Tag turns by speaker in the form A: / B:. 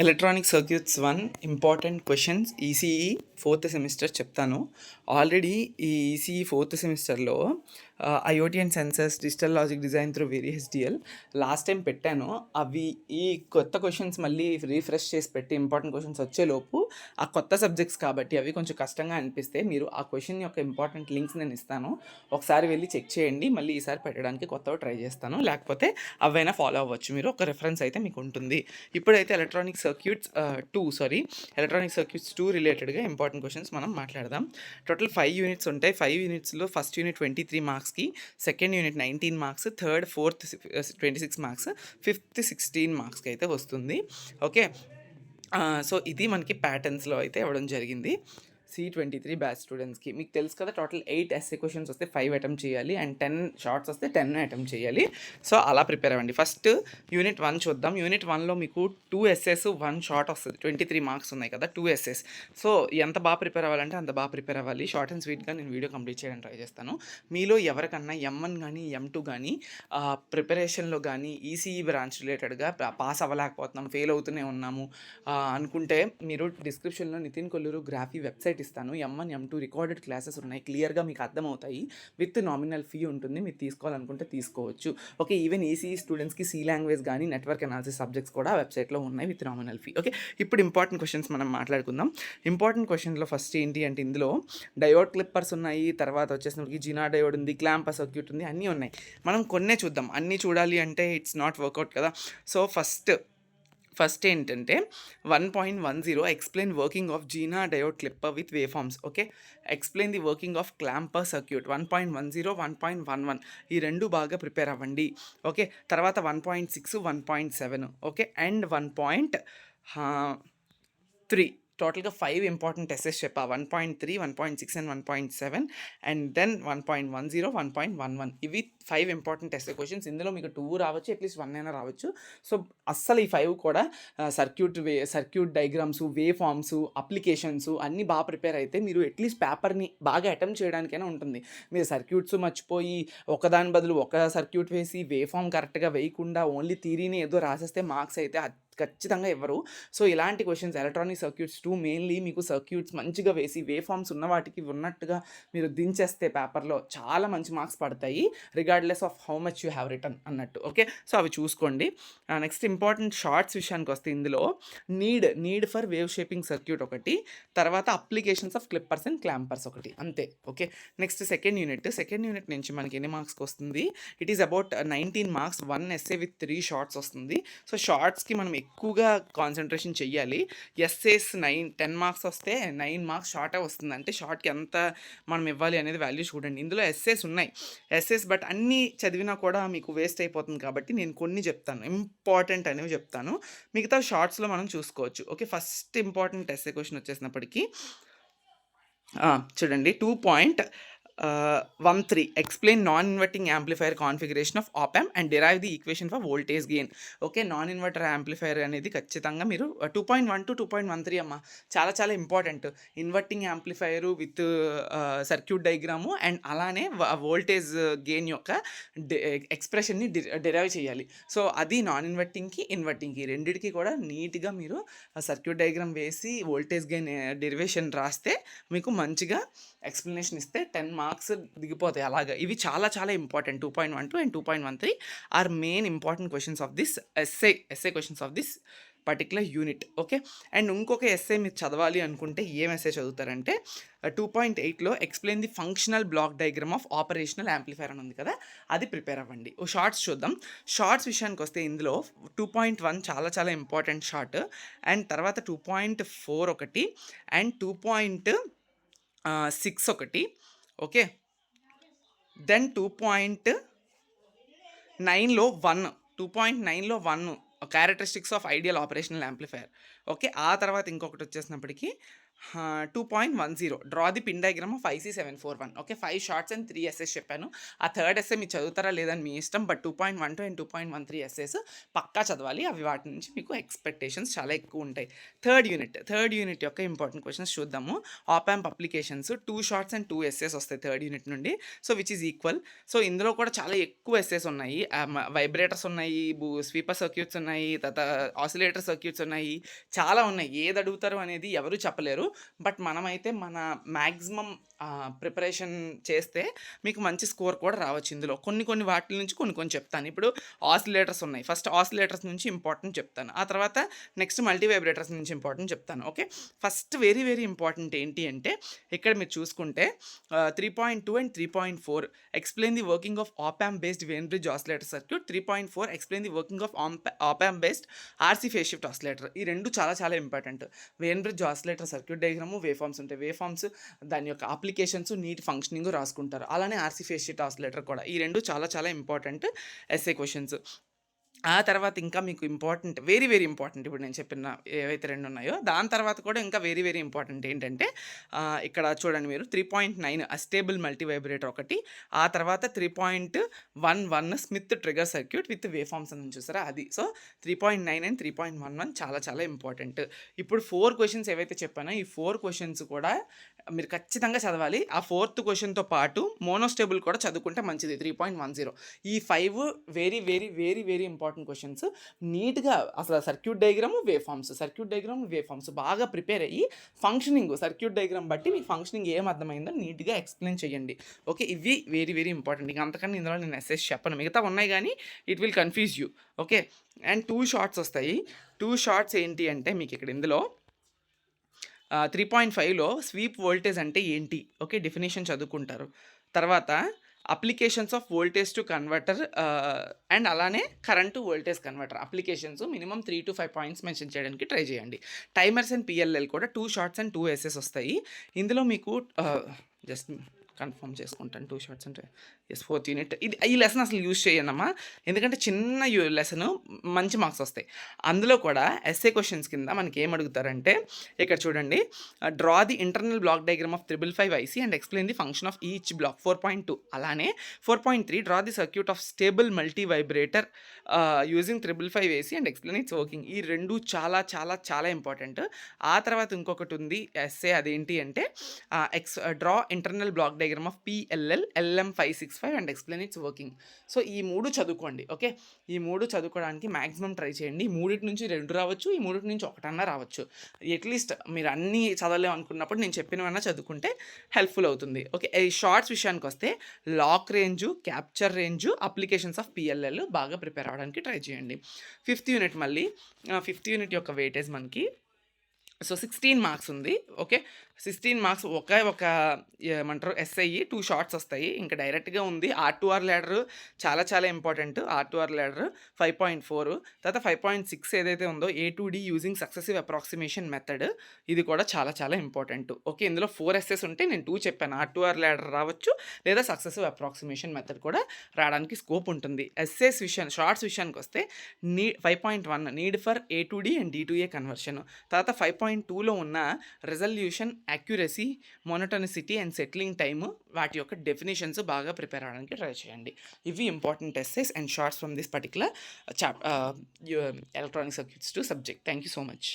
A: Electronic circuits 1 important questions ECE 4th semester చెప్తాను. Already ఈ ECE 4th సెమిస్టర్లో IoT and sensors digital logic design through VHDL last time పెట్టాను. అవి ఈ కొత్త క్వశ్చన్స్ మళ్ళీ రీఫ్రెష్ చేసి పెట్టి ఇంపార్టెంట్ క్వశ్చన్స్ వచ్చేలోపు ఆ కొత్త సబ్జెక్ట్స్ కాబట్టి అవి కొంచెం కష్టంగా అనిపిస్తే మీరు ఆ క్వశ్చన్ యొక్క ఇంపార్టెంట్ లింక్స్ నేను ఇస్తాను, ఒకసారి వెళ్ళి చెక్ చేయండి. మళ్ళీ ఈసారి పెట్టడానికి కొత్తగా ట్రై చేస్తాను, లేకపోతే అవైనా ఫాలో అవ్వచ్చు. మీరు ఒక రెఫరెన్స్ అయితే మీకు ఉంటుంది. ఇప్పుడైతే ఎలక్ట్రానిక్ సర్క్యూట్స్ 2 రిలేటెడ్గా ఇంపార్టెంట్ క్వశ్చన్స్ మనం మాట్లాడదాం. టోటల్ 5 యూనిట్స్ ఉంటాయి. 5 యూనిట్స్లో ఫస్ట్ యూనిట్ 23 మార్క్స్కి, second unit 19 marks, third 4th 26 marks, 5th 16 మార్క్స్కి అయితే వస్తుంది. ఓకే, సో ఇది మనకి ప్యాటర్న్స్లో అయితే ఇవ్వడం జరిగింది. C23 బ్యాచ్ స్టూడెంట్స్కి మీకు తెలుసు కదా, టోటల్ 8 ఎస్ఏ క్వశ్చన్స్ వస్తే 5 అటెంప్ట్ చేయాలి అండ్ 10 షార్ట్స్ వస్తే 10 అటెంప్ట్ చేయాలి. సో అలా ప్రిపేర్ అవ్వండి. ఫస్ట్ యూనిట్ 1 చూద్దాం. యూనిట్ 1లో మీకు 2 ఎస్ఎస్ 1 షార్ట్ వస్తుంది. 23 మార్క్స్ ఉన్నాయి కదా, 2 ఎస్ఎస్. సో ఎంత బాగా ప్రిపేర్ అవ్వాలంటే అంత బాగా ప్రిపేర్ అవ్వాలి. షార్ట్ అండ్ స్వీట్గా నేను వీడియో కంప్లీట్ చేయడానికి ట్రై చేస్తాను. మీలో ఎవరికన్నా M1 కానీ M2 కానీ ప్రిపరేషన్లో కానీ ఈసీఈ బ్రాంచ్ రిలేటెడ్గా పాస్ అవ్వలేకపోతున్నాం, ఫెయిల్ అవుతూనే ఉన్నాము అనుకుంటే మీరు డిస్క్రిప్షన్లో నితిన్ కొల్లూరు గ్రాఫీ వెబ్సైట్ ఇస్తాను. M1 M2 రికార్డెడ్ క్లాసెస్ ఉన్నాయి, క్లియర్గా మీకు అర్థమవుతాయి. విత్ నామినల్ ఫీ ఉంటుంది, మీరు తీసుకోవాలనుకుంటే తీసుకోవచ్చు. ఓకే, ఈవెన్ ఈసీఈ స్టూడెంట్స్కి C లాంగ్వేజ్ కానీ నెట్వర్క్ అనాలిసిస్ సబ్జెక్ట్స్ కూడా వెబ్సైట్లో ఉన్నాయి విత్ నామినల్ ఫీ. ఓకే, ఇప్పుడు ఇంపార్టెంట్ క్వశ్చన్స్ మనం మాట్లాడుకుందాం. ఇంపార్టెంట్ క్వశ్చన్లో ఫస్ట్ ఏంటి అంటే ఇందులో డయోడ్ క్లిప్పర్స్ ఉన్నాయి, తర్వాత వచ్చేసినప్పటికి జీనా డయోడ్ ఉంది, క్లాంపర్ సర్క్యూట్ ఉంది, అన్నీ ఉన్నాయి. మనం కొన్నే చూద్దాం, అన్నీ చూడాలి అంటే ఇట్స్ నాట్ వర్కౌట్ కదా. సో ఫస్ట్ ఏంటంటే 1.10 explain working of zener diode clipper with wave forms. Okay, explain the working of clamper circuit. 1.10 1.11 ఈ రెండు బాగా ప్రిపేర్ అవ్వండి. ఓకే, తర్వాత 1.6 1.7 ఓకే, అండ్ 1.3 టోటల్గా 5 ఇంపార్టెంట్ ఎస్ఎస్ చెప్పా. 1.3 1.6 అండ్ 1.7 అండ్ దెన్ 1.10 1.11 ఇవి 5 ఇంపార్టెంట్ ఎస్ఏ క్వశ్చన్స్. ఇందులో మీకు 2 రావచ్చు, అట్లీస్ట్ 1 అయినా రావచ్చు. సో అస్సలు ఈ 5 కూడా circuit diagrams, wave forms, applications అన్నీ బాగా ప్రిపేర్ అయితే మీరు అట్లీస్ట్ పేపర్ని బాగా అటెంప్ట్ చేయడానికైనా ఉంటుంది. మీరు సర్క్యూట్స్ మర్చిపోయి ఒకదాని బదులు ఒక సర్క్యూట్ వేసి వేవ్ ఫామ్ కరెక్ట్గా వేయకుండా ఓన్లీ థియరీని ఏదో రాసేస్తే మార్క్స్ అయితే ఖచ్చితంగా ఇవ్వరు. సో ఇలాంటి క్వశ్చన్స్ ఎలక్ట్రానిక్ సర్క్యూట్స్ 2 మెయిన్లీ మీకు సర్క్యూట్స్ మంచిగా వేసి వేవ్ ఫార్మ్స్ ఉన్న వాటికి ఉన్నట్టుగా మీరు దించేస్తే పేపర్లో చాలా మంచి మార్క్స్ పడతాయి, regardless of how much you have return అన్నట్టు. ఓకే, సో అవి చూసుకోండి. నెక్స్ట్ ఇంపార్టెంట్ షార్ట్స్ విషయానికి వస్తే ఇందులో need for wave shaping circuit ఒకటి, తర్వాత అప్లికేషన్స్ ఆఫ్ క్లిప్పర్స్ అండ్ క్లాంపర్స్ ఒకటి, అంతే. ఓకే, నెక్స్ట్ సెకండ్ యూనిట్ నుంచి మనకి ఎన్ని మార్క్స్కి వస్తుంది? It is about 19 marks, 1 SA with 3 shorts వస్తుంది. సో షార్ట్స్కి మనం ఎక్కువగా కాన్సన్ట్రేషన్ చెయ్యాలి. ఎస్ఏస్ 10 మార్క్స్ వస్తే 9 మార్క్స్ షార్టే వస్తుంది. అంటే షార్ట్కి ఎంత మనం ఇవ్వాలి అనేది వాల్యూ చూడండి. ఇందులో ఎస్ఏస్ ఉన్నాయి, బట్ అన్నీ చదివినా కూడా మీకు వేస్ట్ అయిపోతుంది కాబట్టి నేను కొన్ని చెప్తాను, ఇంపార్టెంట్ అనేవి చెప్తాను. మిగతా షార్ట్స్లో మనం చూసుకోవచ్చు. Okay, first important SA question వచ్చేసినప్పటికీ చూడండి, 2.13 explain non inverting amplifier configuration of op amp and derive the equation for voltage gain. Okay, non inverter amplifier అనేది ఖచ్చితంగా మీరు 2.1 to 2.13 అమ్మ, చాలా చాలా important. Inverting amplifier with circuit diagram and అలానే voltage gain యొక్క ఎక్స్ప్రెషన్ని డిరైవ్ చేయాలి. సో అది నాన్ ఇన్వర్టింగ్కి ఇన్వర్టింగ్కి రెండింటికి కూడా నీట్గా మీరు సర్క్యూట్ డయాగ్రామ్ వేసి వోల్టేజ్ గెయిన్ డెరివేషన్ రాస్తే మీకు మంచిగా ఎక్స్ప్లెనేషన్ ఇస్తే 10 మార్క్స్ దిగిపోతాయి. అలాగా ఇవి చాలా చాలా important. 2.12 and 2.13 are main important questions of this SA questions of this particular unit. Okay, and ఇంకొక ఎస్ఏ మీరు చదవాలి అనుకుంటే ఏం ఎస్ఏ చదువుతారంటే 2.8లో explain the functional block diagram of operational amplifier అని ఉంది కదా, అది ప్రిపేర్ అవ్వండి. షార్ట్స్ చూద్దాం. షార్ట్స్ విషయానికి వస్తే ఇందులో 2.1 చాలా చాలా ఇంపార్టెంట్ షార్ట్, అండ్ తర్వాత 2.4 ఒకటి, అండ్ 2.6 ఒకటి. ఓకే, దెన్ 2.9లో 1 characteristics of ideal operational amplifier. Okay, ఆ తర్వాత ఇంకొకటి వచ్చేసినప్పటికీ 2.10 draw the pin diagram of IC741. Okay, 5 shorts and 3 essays చెప్పాను. ఆ థర్డ్ ఎస్సే మీరు చదువుతారా లేదని మీ ఇష్టం. బట్ 2.12 అండ్ 2.13 ఎస్సేస్ పక్కా చదవాలి. అవి వాటి నుంచి మీకు ఎక్స్పెక్టేషన్స్ చాలా ఎక్కువ ఉంటాయి. థర్డ్ యూనిట్ యొక్క ఇంపార్టెంట్ క్వశ్చన్స్ చూద్దాము. Op amp applications 2 shorts and 2 essays వస్తాయి థర్డ్ యూనిట్ నుండి. So which is equal. సో ఇందులో కూడా చాలా ఎక్కువ ఎస్సేస్ ఉన్నాయి. వైబ్రేటర్స్ ఉన్నాయి, స్వీపర్ సర్క్యూట్స్ ఉన్నాయి, తర్వాత ఆసిలేటర్ సర్క్యూట్స్ ఉన్నాయి, చాలా ఉన్నాయి. ఏది అడుగుతారు అనేది ఎవరు చెప్పలేరు. బట్ మనమైతే మన మ్యాక్సిమం ప్రిపరేషన్ చేస్తే మీకు మంచి స్కోర్ కూడా రావచ్చు. ఇందులో కొన్ని వాటి నుంచి కొన్ని చెప్తాను. ఇప్పుడు ఆసిలేటర్స్ ఉన్నాయి. ఫస్ట్ ఆసిలేటర్స్ నుంచి ఇంపార్టెంట్ చెప్తాను. ఆ తర్వాత నెక్స్ట్ మల్టీ వైబ్రేటర్స్ నుంచి ఇంపార్టెంట్ చెప్తాను. Okay, first very very important ఏంటి అంటే ఇక్కడ మీరు చూసుకుంటే 3.2 అండ్ 3.4 explain the working of op amp based Wien bridge oscillator circuit. 3.4 explain the working of op amp based RC phase shift oscillator. ఈ రెండు చాలా చాలా important. Wien bridge oscillator circuit diagram, wave forms ఉంటాయి. వేవ్ ఫార్మ్స్ దాని యొక్క applications, neat functioning రాసుకుంటారు. అలానే RC phase shift oscillator కూడా. ఈ రెండు చాలా చాలా ఇంపార్టెంట్ ఎస్ఏ క్వశ్చన్స్. ఆ తర్వాత ఇంకా మీకు ఇంపార్టెంట్, వెరీ వెరీ ఇంపార్టెంట్, ఇప్పుడు నేను చెప్పిన ఏవైతే రెండు ఉన్నాయో దాని తర్వాత కూడా ఇంకా వెరీ వెరీ ఇంపార్టెంట్ ఏంటంటే ఇక్కడ చూడండి మీరు 3.9 అస్టేబుల్ మల్టీ వైబ్రేటర్ ఒకటి, ఆ తర్వాత 3.11 Schmitt trigger circuit with wave forms అని చూసారా అది. సో 3.9 అండ్ 3.11 చాలా చాలా ఇంపార్టెంట్. ఇప్పుడు 4 క్వశ్చన్స్ ఏవైతే చెప్పానో ఈ 4 క్వశ్చన్స్ కూడా మీరు ఖచ్చితంగా చదవాలి. ఆ 4th క్వశ్చన్తో పాటు మోనోస్టేబుల్ కూడా చదువుకుంటే మంచిది 3.10. ఈ 5 very very very very important questions. నీట్గా అసలు సర్క్యూట్ డయాగ్రామ్, వేవ్ ఫార్మ్స్ బాగా ప్రిపేర్ అయ్యి ఫంక్షనింగ్ సర్క్యూట్ డయాగ్రామ్ బట్టి మీ ఫంక్షనింగ్ ఏం అర్థమైందో నీట్గా ఎక్స్ప్లెయిన్ చేయండి. ఓకే, ఇవి వెరీ వెరీ ఇంపార్టెంట్. ఇంకా అంతకన్నా ఇందులో నేను ఎస్ఎస్ చెప్పను, మిగతా ఉన్నాయి కానీ it will confuse you. Okay, and 2 shorts వస్తాయి. 2 షార్ట్స్ ఏంటి అంటే మీకు ఇక్కడ ఇందులో 3.5లో స్వీప్ వోల్టేజ్ అంటే ఏంటి, ఓకే, డెఫినేషన్ చదువుకుంటారు. తర్వాత applications of voltage to converter and అలానే current to voltage converter applications minimum 3 to 5 points mention చేయడానికి ట్రై చేయండి. టైమర్స్ అండ్ పిఎల్ఎల్ కూడా 2 షార్ట్స్ అండ్ 2 ఎస్ఎస్ వస్తాయి. ఇందులో మీకు జస్ట్ కన్ఫర్మ్ చేసుకుంటాను 2 షార్ట్స్ అంటే ఎస్ 4th యూనిట్. ఈ లెసన్ అసలు యూజ్ చేయనమ్మా, ఎందుకంటే చిన్న లెసన్ మంచి మార్క్స్ వస్తాయి. అందులో కూడా ఎస్ఏ క్వశ్చన్స్ కింద మనకి ఏం అడుగుతారంటే ఇక్కడ చూడండి, draw the internal black diagram of 555 IC and explain the function of each black. 4.2 అలానే 4.3 draw the circuit off stable multi vibrator using 555 AC and explain it's working. ఈ రెండు చాలా చాలా చాలా ఇంపార్టెంట్. ఆ తర్వాత ఇంకొకటి ఉంది ఎస్ఏ, అదేంటి అంటే draw internal black diagram of PLL LM565 and explain it's working. So ఈ 3 చదువుకోండి. ఓకే, ఈ 3 చదువుకోవడానికి మ్యాక్సిమం ట్రై చేయండి. ఈ 3 నుంచి 2 రావచ్చు, ఈ 3 నుంచి 1 రావచ్చు. అట్లీస్ట్ మీరు అన్నీ చదవలేము అనుకున్నప్పుడు నేను చెప్పినవన్నా చదువుకుంటే హెల్ప్ఫుల్ అవుతుంది. ఓకే, ఈ షార్ట్స్ విషయానికి వస్తే lock range, capture range, applications of PLL బాగా ప్రిపేర్ అవ్వడానికి ట్రై చేయండి. 5th యూనిట్ మళ్ళీ 5th యూనిట్ యొక్క వెయిటేజ్ మనకి 16 మార్క్స్ ఉంది. ఓకే, 16 మార్క్స్ ఒక ఏమంటారు ఎస్ఐ 2 షార్ట్స్ వస్తాయి. ఇంకా డైరెక్ట్గా ఉంది R2R ల్యాడర్ చాలా చాలా ఇంపార్టెంట్. R2R ల్యాడర్ 5.4, తర్వాత 5.6 ఏదైతే ఉందో A2D using successive approximation method, ఇది కూడా చాలా చాలా ఇంపార్టెంట్. ఓకే, ఇందులో 4 ఎస్ఎస్ ఉంటే నేను 2 చెప్పాను. R2R ల్యాడర్ రావచ్చు, లేదా సక్సెసివ్ అప్రాక్సిమేషన్ మెథడ్ కూడా రావడానికి స్కోప్ ఉంటుంది. ఎస్ఎస్ షార్ట్స్ విషయానికి వస్తే 5.1 need for A2D and D2A conversion, తర్వాత 5.2లో ఉన్న resolution, accuracy, monotonicity and settling time, వాటి యొక్క డెఫినేషన్స్ బాగా ప్రిపేర్ అవ్వడానికి ట్రై చేయండి. ఇవి important essays and shorts from this particular electronic circuits two subject. Thank you so much.